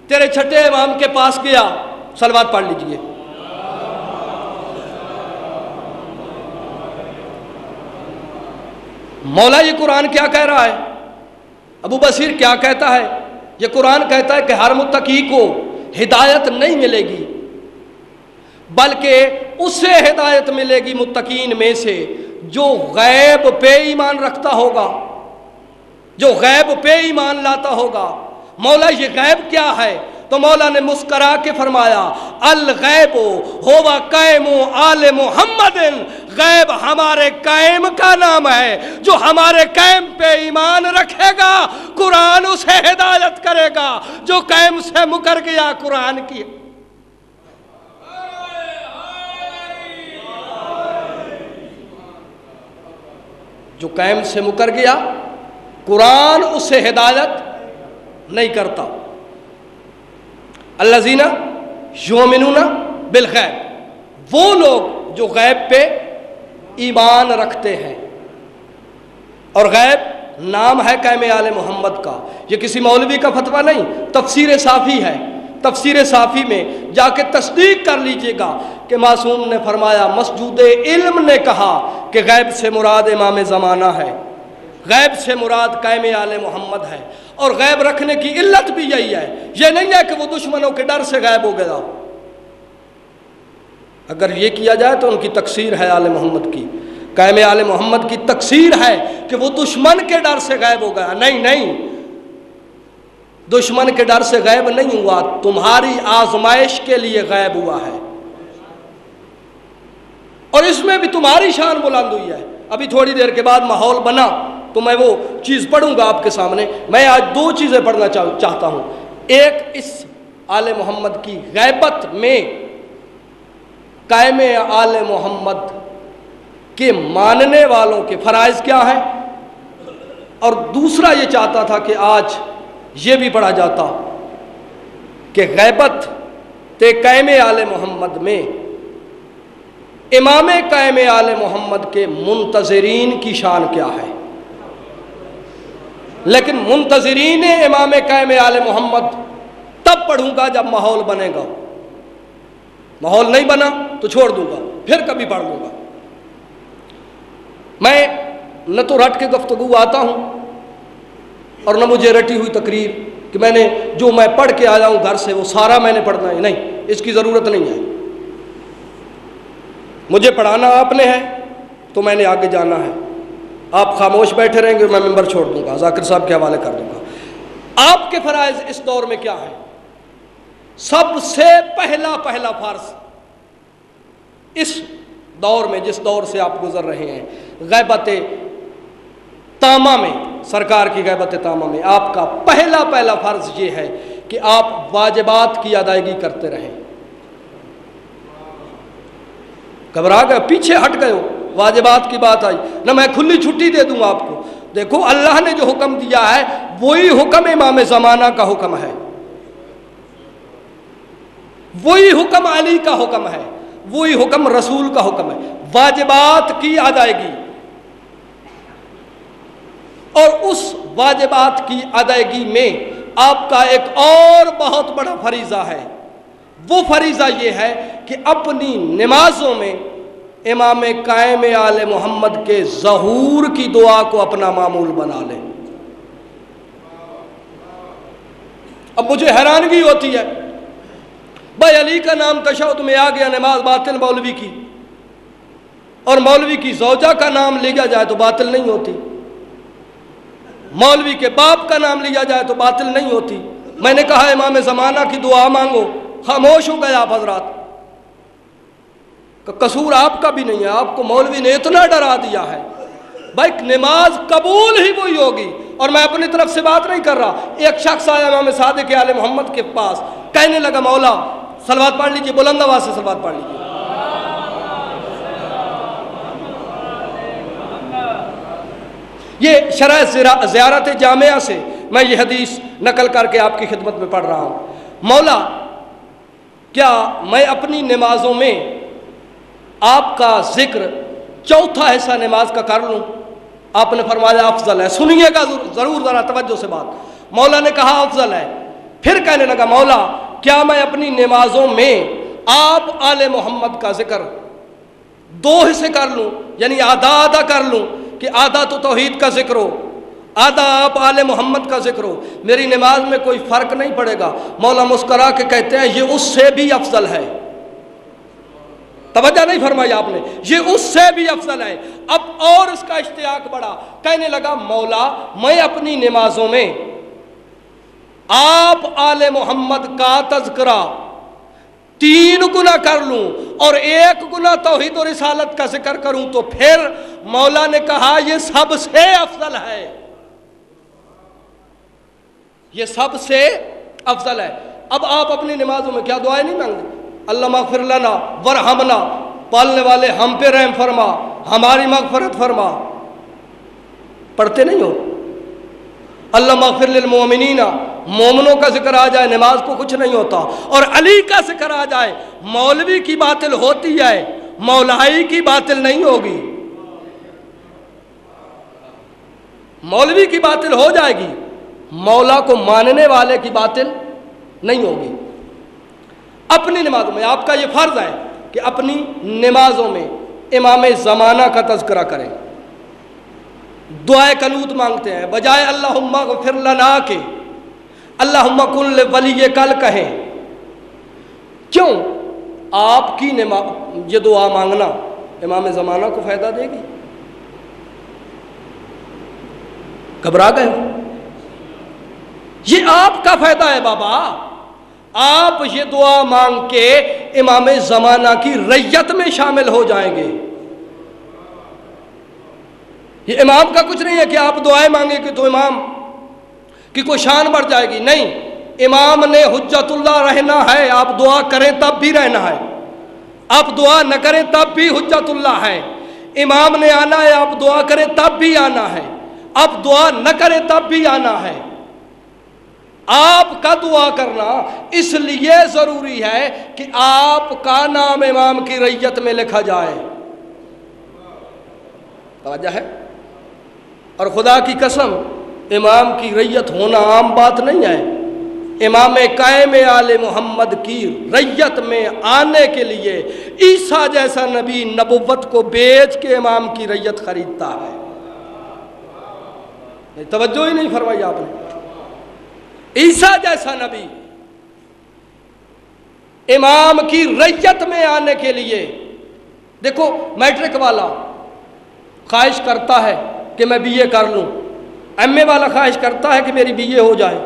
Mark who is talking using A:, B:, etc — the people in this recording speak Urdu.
A: تیرے چھٹے امام کے پاس گیا، صلوات پڑھ لیجئے۔ مولا یہ قرآن کیا کہہ رہا ہے؟ ابو بصیر کیا کہتا ہے؟ یہ قرآن کہتا ہے کہ ہر متقی کو ہدایت نہیں ملے گی، بلکہ اسے ہدایت ملے گی متقین میں سے جو غیب پہ ایمان رکھتا ہوگا، جو غیب پہ ایمان لاتا ہوگا۔ مولا یہ غیب کیا ہے؟ تو مولا نے مسکرا کے فرمایا الغیب ہوا قائم آل محمد، غیب ہمارے قائم کا نام ہے، جو ہمارے قائم پہ ایمان رکھے گا قرآن اسے ہدایت کرے گا، جو قائم سے مکر گیا قرآن کی جو قائم سے مکر گیا قرآن اسے ہدایت نہیں کرتا۔ الذین یؤمنون بالغیب، وہ لوگ جو غیب پہ ایمان رکھتے ہیں، اور غیب نام ہے قائم آل محمد کا، یہ کسی مولوی کا فتویٰ نہیں، تفسیر صافی ہے۔ تفسیر صافی میں جا کے تصدیق کر لیجئے گا کہ معصوم نے فرمایا، مسجود علم نے کہا کہ غیب سے مراد امام زمانہ ہے، غیب سے مراد قائم آل محمد ہے، اور غیب رکھنے کی علت بھی یہی ہے، یہ نہیں ہے کہ وہ دشمنوں کے ڈر سے غائب ہو گیا۔ اگر یہ کیا جائے تو ان کی تقصیر ہے آل محمد کی، قائم آل محمد کی تقصیر ہے کہ وہ دشمن کے ڈر سے غائب ہو گیا۔ نہیں، دشمن کے ڈر سے غائب نہیں ہوا، تمہاری آزمائش کے لیے غائب ہوا ہے، اور اس میں بھی تمہاری شان بلند ہوئی ہے۔ ابھی تھوڑی دیر کے بعد ماحول بنا تو میں وہ چیز پڑھوں گا آپ کے سامنے۔ میں آج دو چیزیں پڑھنا چاہتا ہوں۔ ایک، اس آل محمد کی غیبت میں قائم آل محمد کے ماننے والوں کے فرائض کیا ہیں، اور دوسرا یہ چاہتا تھا کہ آج یہ بھی پڑھا جاتا کہ غیبت تے قائم آل محمد میں امام قائم آل محمد کے منتظرین کی شان کیا ہے۔ لیکن منتظرین امام قائم آل محمد تب پڑھوں گا جب ماحول بنے گا، ماحول نہیں بنا تو چھوڑ دوں گا، پھر کبھی پڑھ لوں گا۔ میں نہ تو رٹ کے گفتگو آتا ہوں اور نہ مجھے رٹی ہوئی تقریر کہ جو میں پڑھ کے آیا ہوں گھر سے وہ سارا میں نے پڑھنا ہے، نہیں، اس کی ضرورت نہیں ہے۔ مجھے پڑھانا آپ نے ہے تو میں نے آگے جانا ہے، آپ خاموش بیٹھے رہیں گے میں ممبر چھوڑ دوں گا، ذاکر صاحب کے حوالے کر دوں گا۔ آپ کے فرائض اس دور میں کیا ہے؟ سب سے پہلا فرض اس دور میں، جس دور سے آپ گزر رہے ہیں، غیبت تامہ میں، سرکار کی غیبت تامہ میں آپ کا پہلا فرض یہ ہے کہ آپ واجبات کی ادائیگی کرتے رہیں۔ گھبرا گئے، پیچھے ہٹ گئے ہو، واجبات کی بات آئی نہ، میں کھلی چھٹی دے دوں آپ کو۔ دیکھو اللہ نے جو حکم دیا ہے وہی حکم امام زمانہ کا حکم ہے، وہی حکم علی کا حکم ہے، وہی حکم رسول کا حکم ہے، واجبات کی ادائیگی۔ اور اس واجبات کی ادائیگی میں آپ کا ایک اور بہت بڑا فریضہ ہے، وہ فریضہ یہ ہے کہ اپنی نمازوں میں امام قائم آل محمد کے ظہور کی دعا کو اپنا معمول بنا لیں۔ اب مجھے حیرانگی ہوتی ہے، بھائی علی کا نام تشہد میں آ گیا، نماز باطل مولوی کی، اور مولوی کی زوجہ کا نام لیا جائے تو باطل نہیں ہوتی، مولوی کے باپ کا نام لیا جائے تو باطل نہیں ہوتی۔ میں نے کہا امام زمانہ کی دعا مانگو، خاموش ہو گئے آپ حضرات۔ قصور آپ کا بھی نہیں ہے، آپ کو مولوی نے اتنا ڈرا دیا ہے۔ بھائی نماز قبول ہی وہی ہوگی، اور میں اپنی طرف سے بات نہیں کر رہا۔ ایک شخص آیا امام صادق آل محمد کے پاس، کہنے لگا مولا صلوات پڑھ لیجئے، بلند آواز سے صلوات پڑھ لیجئے۔ یہ شرح زیارت جامعہ سے میں یہ حدیث نقل کر کے آپ کی خدمت میں پڑھ رہا ہوں۔ مولا کیا میں اپنی نمازوں میں آپ کا ذکر چوتھا حصہ نماز کا کر لوں؟ آپ نے فرمایا افضل ہے۔ سنیے گا ضرور ذرا توجہ سے بات۔ مولا نے کہا افضل ہے، پھر کہنے لگا مولا کیا میں اپنی نمازوں میں آپ آل محمد کا ذکر دو حصے کر لوں، یعنی آدھا آدھا کر لوں کہ آدھا تو توحید کا ذکر ہو، آدھا آپ آل محمد کا ذکر ہو، میری نماز میں کوئی فرق نہیں پڑے گا؟ مولا مسکرا کے کہتے ہیں یہ اس سے بھی افضل ہے۔ توجہ نہیں فرمائی آپ نے، یہ اس سے بھی افضل ہے۔ اب اور اس کا اشتیاق بڑھا، کہنے لگا مولا میں اپنی نمازوں میں آپ آل محمد کا تذکرہ 3 گنا کر لوں اور 1 گنا توحید و رسالت کا ذکر کروں تو پھر مولا نے کہا یہ سب سے افضل ہے، یہ سب سے افضل ہے۔ اب آپ اپنی نمازوں میں کیا دعائیں نہیں مانگتے؟ اللہ مغفر لنا ورحمنا، پالنے والے ہم پہ رحم فرما، ہماری مغفرت فرما، پڑھتے نہیں ہو؟ اللہ مغفر للمؤمنین، مومنوں کا ذکر آ جائے نماز کو کچھ نہیں ہوتا، اور علی کا ذکر آ جائے مولوی کی باطل ہوتی ہے، مولائی کی باطل نہیں ہوگی، مولوی کی باطل ہو جائے گی، مولا کو ماننے والے کی باطل نہیں ہوگی۔ اپنی نمازوں میں آپ کا یہ فرض ہے کہ اپنی نمازوں میں امام زمانہ کا تذکرہ کریں، دعائے قنوت مانگتے ہیں، بجائے اللہم اغفر لنا کے اللہم کن لولی کل کہیں۔ کیوں؟ آپ کی یہ دعا مانگنا امام زمانہ کو فائدہ دے گی؟ گھبرا گئے؟ یہ آپ کا فائدہ ہے بابا، آپ یہ دعا مانگ کے امام زمانہ کی ریت میں شامل ہو جائیں گے۔ یہ امام کا کچھ نہیں ہے کہ آپ دعائیں مانگیں کہ تو امام کی کوئی شان بڑھ جائے گی، نہیں، امام نے حجت اللہ رہنا ہے، آپ دعا کریں تب بھی رہنا ہے، آپ دعا نہ کریں تب بھی حجت اللہ ہے، امام نے آنا ہے، آپ دعا کریں تب بھی آنا ہے، آپ دعا نہ کریں تب بھی آنا ہے۔ آپ کا دعا کرنا اس لیے ضروری ہے کہ آپ کا نام امام کی ریت میں لکھا جائے۔ توجہ ہے؟ اور خدا کی قسم امام کی ریت ہونا عام بات نہیں ہے۔ امام قائم آل محمد کی ریت میں آنے کے لیے عیسیٰ جیسا نبی نبوت کو بیچ کے امام کی ریت خریدتا ہے۔ توجہ ہی نہیں فرمائی آپ نے۔ عیسیٰ جیسا نبی امام کی ریت میں آنے کے لیے، دیکھو میٹرک والا خواہش کرتا ہے کہ میں BA کر لوں، MA والا خواہش کرتا ہے کہ میری BA ہو جائے،